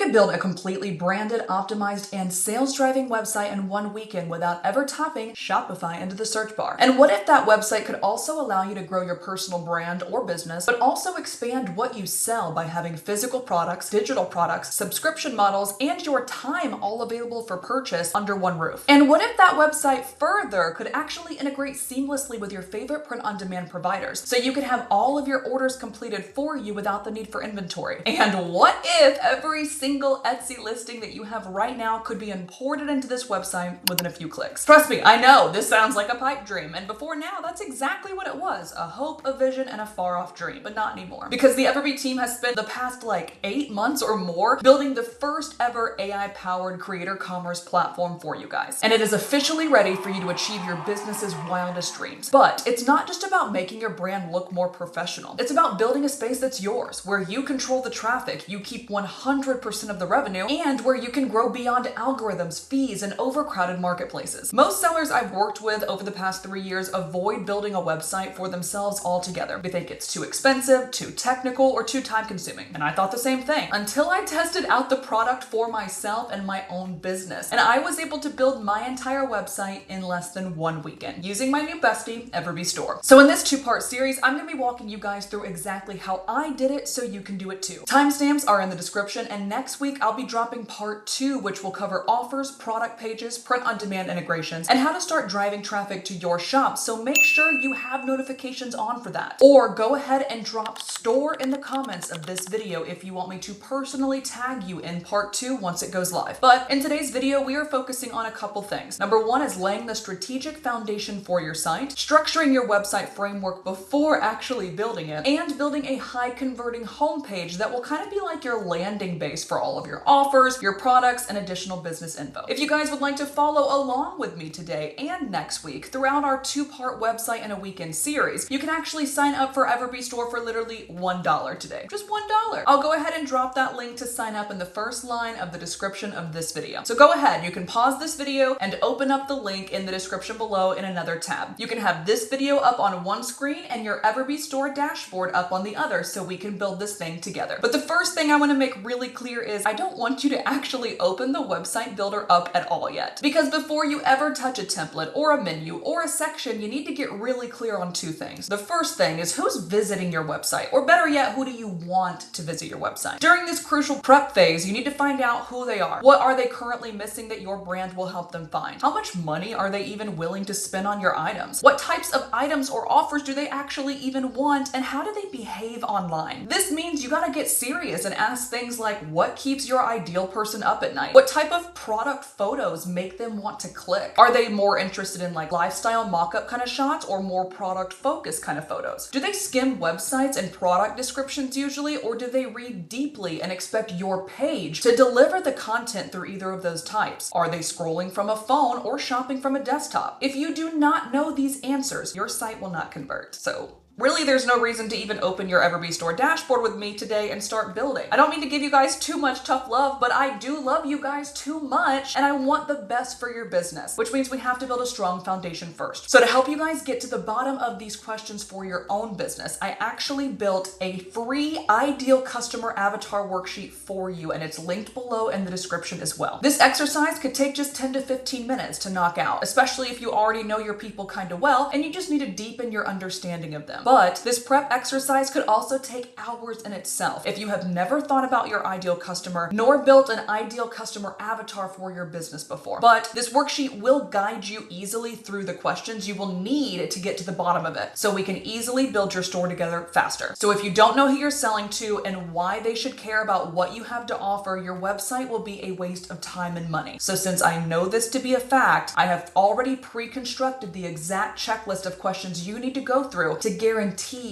to build a completely branded, optimized, and sales-driving website in 1 weekend without ever typing Shopify into the search bar? And what if that website could also allow you to grow your personal brand or business, but also expand what you sell by having physical products, digital products, subscription models, and your time all available for purchase under one roof? And what if that website further could actually integrate seamlessly with your favorite print-on-demand providers, so you could have all of your orders completed for you without the need for inventory? And what if every single Etsy listing that you have right now could be imported into this website within a few clicks? Trust me, I know this sounds like a pipe dream, and before now, that's exactly what it was: a hope, a vision, and a far-off dream, but not anymore. Because the EverBee team has spent the past 8 months or more building the first ever AI-powered creator commerce platform for you guys. And it is officially ready for you to achieve your business's wildest dreams. But it's not just about making your brand look more professional. It's about building a space that's yours, where you control the traffic, you keep 100% of the revenue, and where you can grow beyond algorithms, fees, and overcrowded marketplaces. Most sellers I've worked with over the past 3 years avoid building a website for themselves altogether. They think it's too expensive, too technical, or too time-consuming. And I thought the same thing until I tested out the product for myself and my own business. And I was able to build my entire website in less than 1 weekend using my new bestie, EverBee Store. So in this 2-part series, I'm going to be walking you guys through exactly how I did it so you can do it too. Timestamps are in the description, and next week I'll be dropping part 2, which will cover offers, product pages, print-on-demand integrations, and how to start driving traffic to your shop. So make sure you have notifications on for that. Or go ahead and drop store in the comments of this video if you want me to personally tag you in part 2 once it goes live. But in today's video, we are focusing on a couple things. Number 1 is laying the strategic foundation for your site, structuring your website framework before actually building it, and building a high converting homepage that will kind of be like your landing base for all of your offers, your products, and additional business info. If you guys would like to follow along with me today and next week throughout our 2-part website in a weekend series, you can actually sign up for EverBee Store for literally $1 today. Just $1. I'll go ahead and drop that link to sign up in the first line of the description of this video. So go ahead, you can pause this video and open up the link in the description below in another tab. You can have this video up on one screen and your EverBee Store dashboard up on the other, so we can build this thing together. But the first thing I want to make really clear is I don't want you to actually open the website builder up at all yet. Because before you ever touch a template or a menu or a section, you need to get really clear on 2 things. The first thing is who's visiting your website, or better yet, who do you want to visit your website? During this crucial prep phase, you need to find out who they are. What are they currently missing that your brand will help them find? How much money are they even willing to spend on your items? What types of items or offers do they actually even want, and how do they behave online? This means you gotta get serious and ask things like, what keeps your ideal person up at night? What type of product photos make them want to click? Are they more interested in lifestyle mock-up kind of shots, or more product focused kind of photos? Do they skim websites and product descriptions usually, or do they read deeply and expect your page to deliver the content through either of those types? Are they scrolling from a phone or shopping from a desktop? If you do not know these answers, your site will not convert. So really, there's no reason to even open your EverBee Store dashboard with me today and start building. I don't mean to give you guys too much tough love, but I do love you guys too much, and I want the best for your business, which means we have to build a strong foundation first. So to help you guys get to the bottom of these questions for your own business, I actually built a free ideal customer avatar worksheet for you, and it's linked below in the description as well. This exercise could take just 10 to 15 minutes to knock out, especially if you already know your people kind of well, and you just need to deepen your understanding of them. But this prep exercise could also take hours in itself if you have never thought about your ideal customer nor built an ideal customer avatar for your business before. But this worksheet will guide you easily through the questions you will need to get to the bottom of it, so we can easily build your store together faster. So if you don't know who you're selling to and why they should care about what you have to offer, your website will be a waste of time and money. So since I know this to be a fact, I have already pre-constructed the exact checklist of questions you need to go through to guarantee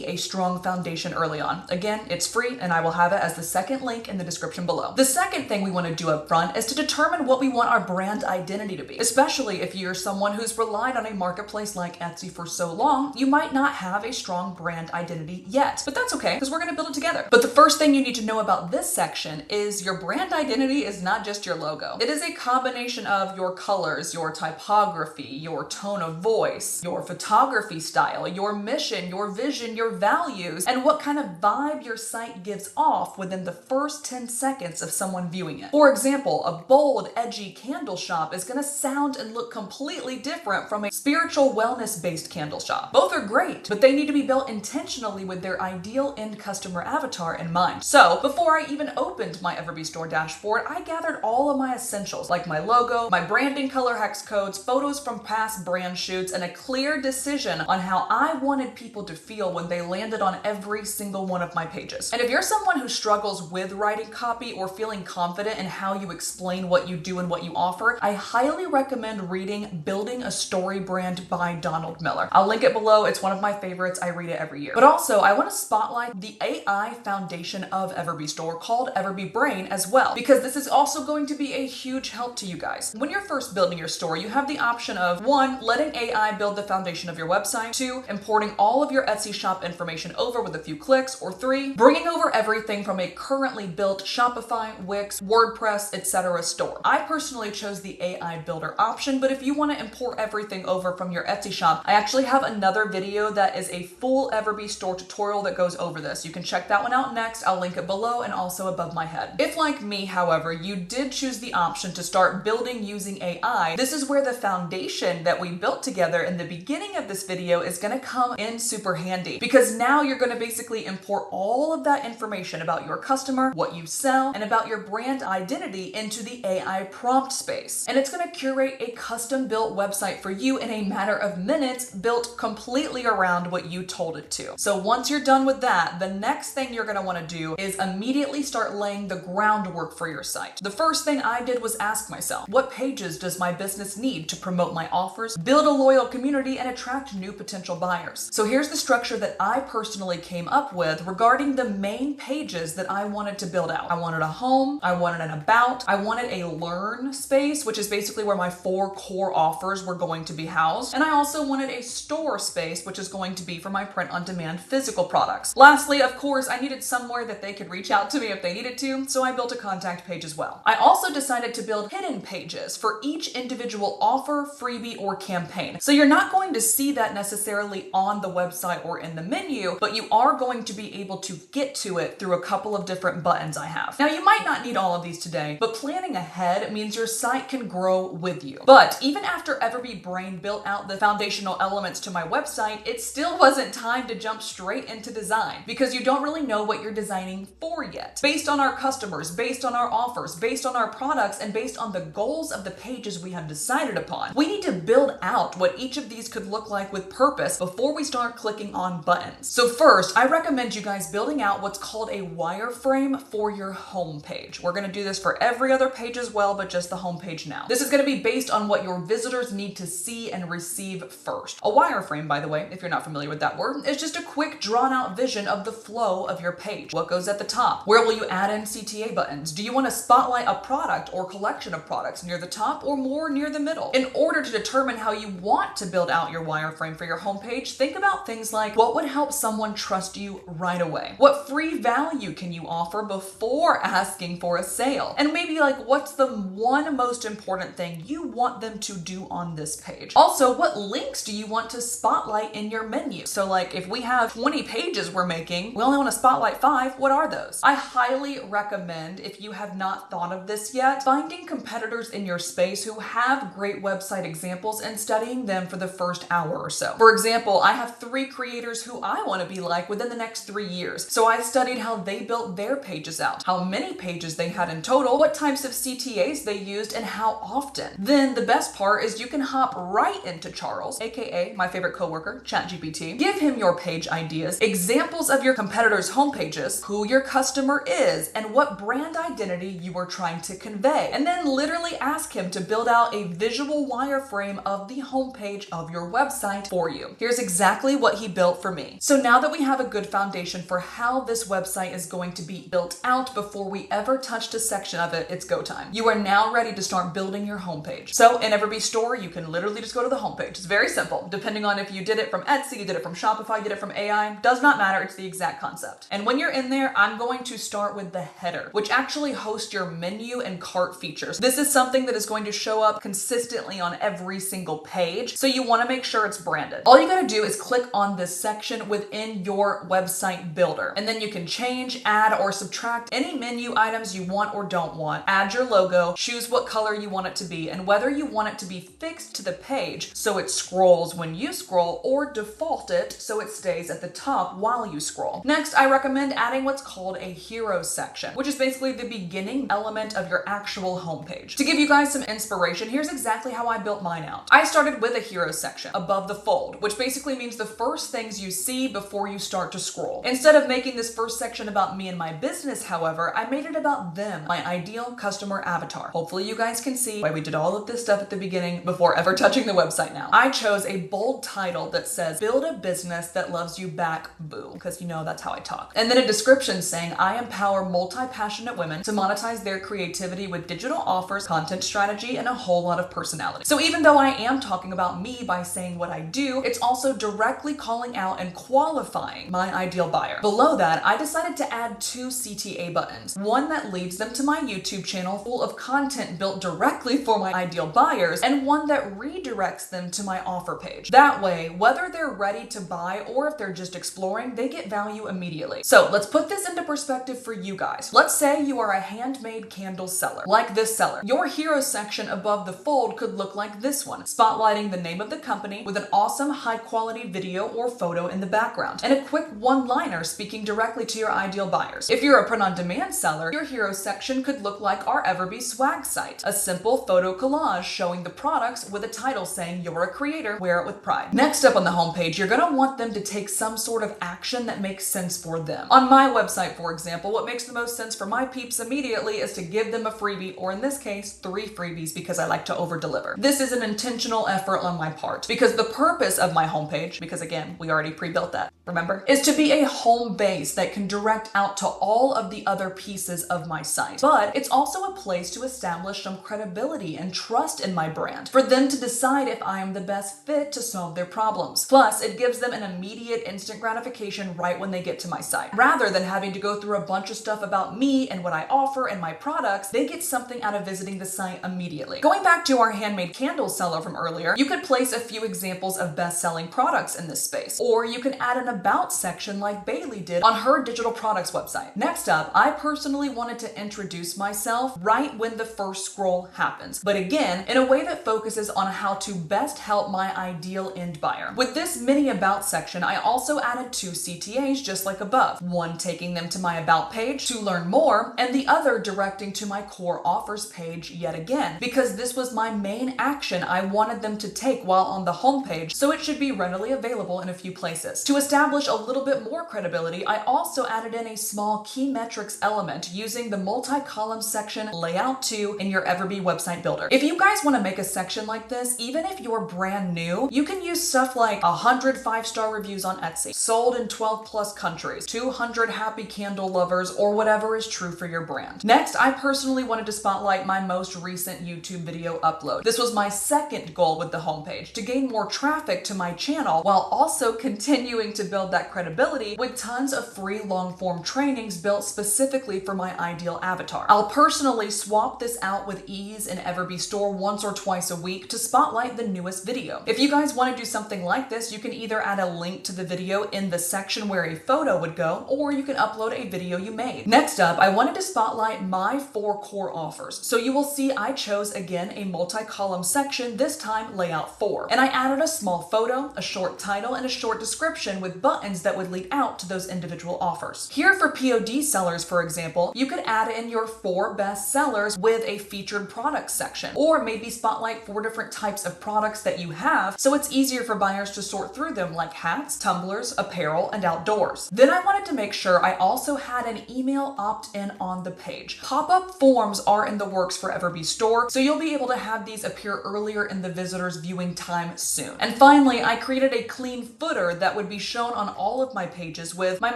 a strong foundation early on. Again, it's free, and I will have it as the second link in the description below. The second thing we want to do up front is to determine what we want our brand identity to be. Especially if you're someone who's relied on a marketplace like Etsy for so long, you might not have a strong brand identity yet. But that's okay, because we're going to build it together. But the first thing you need to know about this section is your brand identity is not just your logo. It is a combination of your colors, your typography, your tone of voice, your photography style, your mission, your your vision, your values, and what kind of vibe your site gives off within the first 10 seconds of someone viewing it. For example, a bold, edgy candle shop is going to sound and look completely different from a spiritual wellness-based candle shop. Both are great, but they need to be built intentionally with their ideal end customer avatar in mind. So before I even opened my EverBee store dashboard, I gathered all of my essentials like my logo, my branding color hex codes, photos from past brand shoots, and a clear decision on how I wanted people to feel when they landed on every single one of my pages. And if you're someone who struggles with writing copy or feeling confident in how you explain what you do and what you offer, I highly recommend reading Building a Story Brand by Donald Miller. I'll link it below. It's one of my favorites. I read it every year. But also, I want to spotlight the AI foundation of EverBee Store called EverBee Brain as well, because this is also going to be a huge help to you guys. When you're first building your store, you have the option of 1, letting AI build the foundation of your website, 2, importing all of your Etsy shop information over with a few clicks, or 3, bringing over everything from a currently built Shopify, Wix, WordPress, etc. store. I personally chose the AI builder option, but if you want to import everything over from your Etsy shop, I actually have another video that is a full EverBee store tutorial that goes over this. You can check that one out next. I'll link it below and also above my head. If, like me, however, you did choose the option to start building using AI, this is where the foundation that we built together in the beginning of this video is going to come in super handy, because now you're going to basically import all of that information about your customer, what you sell, and about your brand identity into the AI prompt space. And it's going to curate a custom built website for you in a matter of minutes, built completely around what you told it to. So once you're done with that, the next thing you're going to want to do is immediately start laying the groundwork for your site. The first thing I did was ask myself, what pages does my business need to promote my offers, build a loyal community, and attract new potential buyers? So here's the structure that I personally came up with regarding the main pages that I wanted to build out. I wanted a home, I wanted an about, I wanted a learn space, which is basically where my 4 core offers were going to be housed, and I also wanted a store space, which is going to be for my print-on-demand physical products. Lastly, of course, I needed somewhere that they could reach out to me if they needed to, so I built a contact page as well. I also decided to build hidden pages for each individual offer, freebie, or campaign. So you're not going to see that necessarily on the website or in the menu, but you are going to be able to get to it through a couple of different buttons I have. Now, you might not need all of these today, but planning ahead means your site can grow with you. But even after EverBee Brain built out the foundational elements to my website, it still wasn't time to jump straight into design, because you don't really know what you're designing for yet. Based on our customers, based on our offers, based on our products, and based on the goals of the pages we have decided upon, we need to build out what each of these could look like with purpose before we start clicking on buttons. So first, I recommend you guys building out what's called a wireframe for your homepage. We're going to do this for every other page as well, but just the homepage now. This is going to be based on what your visitors need to see and receive first. A wireframe, by the way, if you're not familiar with that word, is just a quick drawn out vision of the flow of your page. What goes at the top? Where will you add in CTA buttons? Do you want to spotlight a product or collection of products near the top or more near the middle? In order to determine how you want to build out your wireframe for your homepage, think about things like, what would help someone trust you right away? What free value can you offer before asking for a sale? And maybe like, what's the one most important thing you want them to do on this page? Also, what links do you want to spotlight in your menu? So like, if we have 20 pages we're making, we only want to spotlight 5, what are those? I highly recommend, if you have not thought of this yet, finding competitors in your space who have great website examples and studying them for the first hour or so. For example, I have 3 creators who I want to be like within the next 3 years. So I studied how they built their pages out, how many pages they had in total, what types of CTAs they used, and how often. Then the best part is you can hop right into Charles, aka my favorite coworker, ChatGPT, give him your page ideas, examples of your competitors' homepages, who your customer is, and what brand identity you are trying to convey, and then literally ask him to build out a visual wireframe of the homepage of your website for you. Here's exactly what he built for me. So now that we have a good foundation for how this website is going to be built out before we ever touched a section of it, it's go time. You are now ready to start building your homepage. So in EverBee Store, you can literally just go to the homepage. It's very simple. Depending on if you did it from Etsy, you did it from Shopify, you did it from AI, does not matter. It's the exact concept. And when you're in there, I'm going to start with the header, which actually hosts your menu and cart features. This is something that is going to show up consistently on every single page, so you want to make sure it's branded. All you gotta do is click on this section within your website builder. And then you can change, add, or subtract any menu items you want or don't want. Add your logo, choose what color you want it to be, and whether you want it to be fixed to the page so it scrolls when you scroll, or default it so it stays at the top while you scroll. Next, I recommend adding what's called a hero section, which is basically the beginning element of your actual homepage. To give you guys some inspiration, here's exactly how I built mine out. I started with a hero section above the fold, which basically means the first things you see before you start to scroll. Instead of making this first section about me and my business, however, I made it about them, my ideal customer avatar. Hopefully you guys can see why we did all of this stuff at the beginning before ever touching the website now. I chose a bold title that says, "Build a business that loves you back, boo," because you know that's how I talk. And then a description saying, "I empower multi-passionate women to monetize their creativity with digital offers, content strategy, and a whole lot of personality." So even though I am talking about me by saying what I do, it's also directly calling out and qualifying my ideal buyer. Below that, I decided to add 2 CTA buttons. One that leads them to my YouTube channel full of content built directly for my ideal buyers, and one that redirects them to my offer page. That way, whether they're ready to buy or if they're just exploring, they get value immediately. So let's put this into perspective for you guys. Let's say you are a handmade candle seller, like this seller. Your hero section above the fold could look like this one, spotlighting the name of the company with an awesome high quality video or photo in the background, and a quick one-liner speaking directly to your ideal buyers. If you're a print-on-demand seller, your hero section could look like our EverBee swag site, a simple photo collage showing the products with a title saying "You're a creator, wear it with pride." Next up on the homepage, you're gonna want them to take some sort of action that makes sense for them. On my website, for example, what makes the most sense for my peeps immediately is to give them a freebie, or in this case, 3 freebies, because I like to over-deliver. This is an intentional effort on my part, because the purpose of my homepage, because again, we already pre-built that, remember, is to be a home base that can direct out to all of the other pieces of my site. But it's also a place to establish some credibility and trust in my brand, for them to decide if I am the best fit to solve their problems. Plus, it gives them an immediate instant gratification right when they get to my site. Rather than having to go through a bunch of stuff about me and what I offer and my products, they get something out of visiting the site immediately. Going back to our handmade candle seller from earlier, you could place a few examples of best-selling products in this space, or you can add an about section like Bailey did on her digital products website. Next up, I personally wanted to introduce myself right when the first scroll happens, but again, in a way that focuses on how to best help my ideal end buyer. With this mini about section, I also added 2 CTAs just like above, one taking them to my about page to learn more, and the other directing to my core offers page yet again, because this was my main action I wanted them to take while on the homepage, so it should be readily available in a few places. To establish a little bit more credibility, I also added in a small key metrics element using the multi-column section layout 2 in your EverBee website builder. If you guys want to make a section like this, even if you're brand new, you can use stuff like 100 5-star reviews on Etsy, sold in 12 plus countries, 200 happy candle lovers, or whatever is true for your brand. Next, I personally wanted to spotlight my most recent YouTube video upload. This was my second goal with the homepage, to gain more traffic to my channel while also continuing to build that credibility with tons of free long-form trainings built specifically for my ideal avatar. I'll personally swap this out with ease in EverBee store once or twice a week to spotlight the newest video. If you guys want to do something like this, you can either add a link to the video in the section where a photo would go, or you can upload a video you made. Next up, I wanted to spotlight my 4 core offers. So you will see I chose again a multi-column section, this time layout 4. And I added a small photo, a short title, and a short description with buttons that would lead out to those individual offers. Here for POD sellers, for example, you could add in your 4 best sellers with a featured products section, or maybe spotlight 4 different types of products that you have, so it's easier for buyers to sort through them, like hats, tumblers, apparel, and outdoors. Then I wanted to make sure I also had an email opt-in on the page. Pop-up forms are in the works for EverBee store, so you'll be able to have these appear earlier in the visitor's viewing time soon. And finally, I created a clean footer that would be shown on all of my pages with my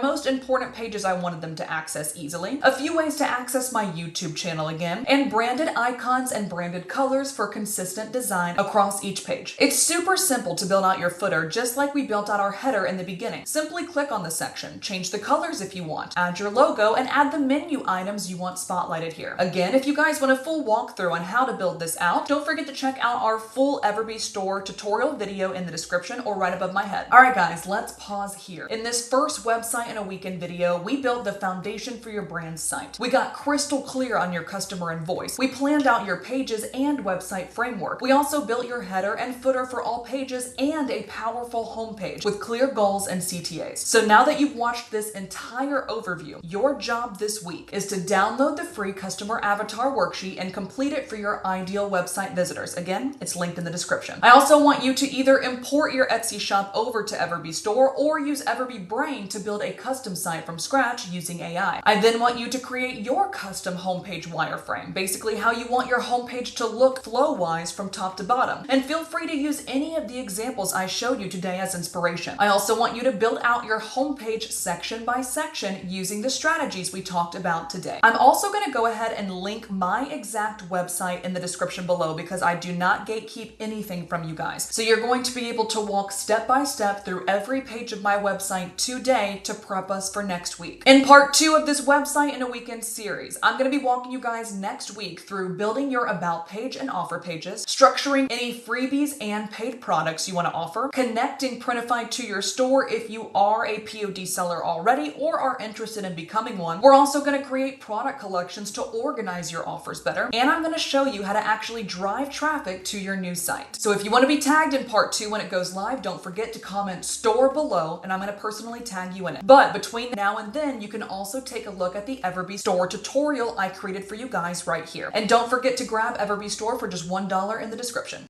most important pages I wanted them to access easily, a few ways to access my YouTube channel again, and branded icons and branded colors for consistent design across each page. It's super simple to build out your footer, just like we built out our header in the beginning. Simply click on the section, change the colors if you want, add your logo, and add the menu items you want spotlighted here. Again, if you guys want a full walkthrough on how to build this out, don't forget to check out our full EverBee store tutorial video in the description or right above my head. Alright guys, let's pause here. In this first website in a weekend video, we built the foundation for your brand site. We got crystal clear on your customer and voice. We planned out your pages and website framework. We also built your header and footer for all pages and a powerful homepage with clear goals and CTAs. So now that you've watched this entire overview, your job this week is to download the free customer avatar worksheet and complete it for your ideal website visitors. Again, it's linked in the description. I also want you to either import your Etsy shop over to EverBee store or use EverBee Brain to build a custom site from scratch using AI. I then want you to create your custom homepage wireframe, basically how you want your homepage to look flow-wise from top to bottom. And feel free to use any of the examples I showed you today as inspiration. I also want you to build out your homepage section by section using the strategies we talked about today. I'm also going to go ahead and link my exact website in the description below because I do not gatekeep anything from you guys. So you're going to be able to walk step by step through every page of my website today to prep us for next week. In part 2 of this website in a weekend series, I'm going to be walking you guys next week through building your about page and offer pages, structuring any freebies and paid products you want to offer, connecting Printify to your store if you are a POD seller already or are interested in becoming one. We're also going to create product collections to organize your offers better, and I'm going to show you how to actually drive traffic to your new site. So if you want to be tagged in part 2 when it goes live, don't forget to comment store below and I'm going to personally tag you in it. But between now and then, you can also take a look at the EverBee store tutorial I created for you guys right here. And don't forget to grab EverBee store for just $1 in the description.